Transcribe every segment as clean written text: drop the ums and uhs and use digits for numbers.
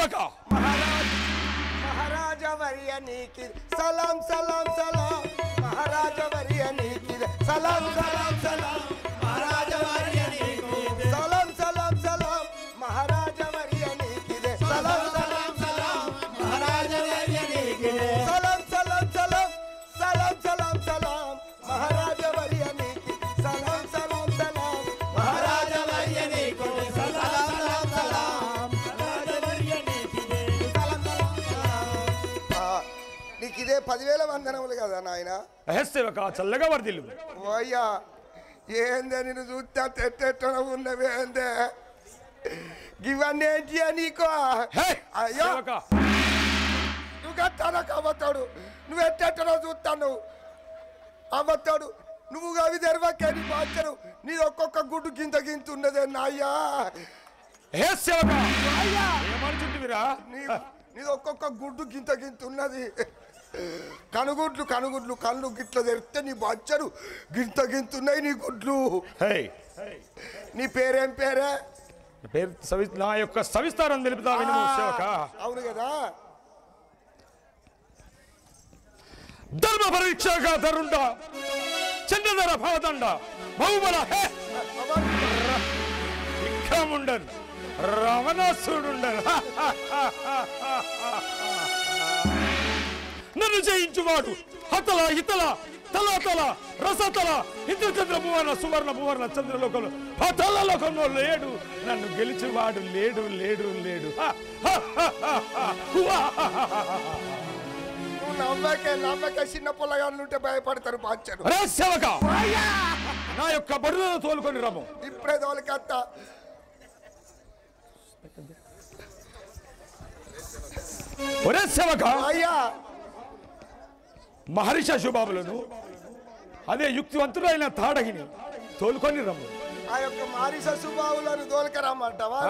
సేవక महाराजा वरिया नीकी सलाम सलाम सलाम महाराजा वरिया नीकी सलाम सलाम सलाम महाराजा वरिया नीकी सलाम सलाम सलाम महाराजा वरिया नीकी सलाम सलाम सलाम महाराजा वरिया नीकी सलाम सलाम सलाम सलाम सलाम सलाम महाराजा वरिया नीकी सलाम सलाम सलाम महाराजा वरिया नीकी सलाम सलाम सलाम महाराजा वरिया नीकी सलाम सलाम నీకు ఇదే 10,000 వందనములు కదా నాయన సేవక చల్లగా వర్దిల్లు ఓయ్యా ఏందే నిన్ను చూస్తా తెట్టెట్టన ఉన్నవే ఏందే ఇవన్నీ ఏంటి నీకో అయ్యో నువ్వు కట్టానా అవ్వతాడు నువ్వు ఎట్టెట్టనో చూస్తాను అవ్వతాడు నువ్వు అవి తెరవకే నీ బాధ్యను నీ ఒక్కొక్క గుడ్డు గింత గింత ఉన్నదే నాయ్యా నీది ఒక్కొక్క గుడ్డు గింత గింత ఉన్నది కనుగుడ్లు కనుగుడ్లు కళ్ళు గిట్ల తెరిస్తే నీ బచ్చరు గింత గింతున్నాయి నీ గుడ్లు నీ పేరేం పేరే పేరు నా యొక్క సవిస్తారం తెలుపుతా విను సేవక అవును కదా ధర్మ పరీక్షక ధరుండ చంద్రధర భవదండ బహుబల విక్రముండన్ రావణాసురుండన్ నన్ను జయించువాడు హతల హితల తల రసతల ఇంద్రచంద్ర భువన సువర్ణ భువర్ణ చంద్రలోకంలో హతల లోకంలో లేడు నన్ను గెలిచేవాడు లేడు లేడు లేడు నవ్వకే చిన్న పొల్లగాళ్ళు ఉంటే భయపడతారు బాధ్యను సేవక నా యొక్క బడులను తోలుకొని రమ్ము ఇప్పుడే తోలుకత్తా ఒరే సేవక అయ్యా మహర్షి శుభాములను అదే యుక్తివంతుడైన తాడగిని తోలుకొని రమ్ము ఆ యొక్క మారిస సుబావులను తోలుకరమ్మంటావా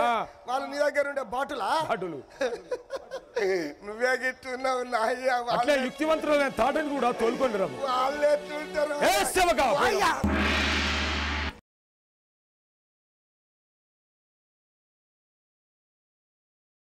వాళ్ళు నీ దగ్గర ఉండే బాటులు నువ్వే గిట్టున్నావు నాయ్యా అట్లా యుక్తివంతుడైన తాడని కూడా తోలుకొని రమ్ము వాళ్ళు ఎట్లుంటారు సేవక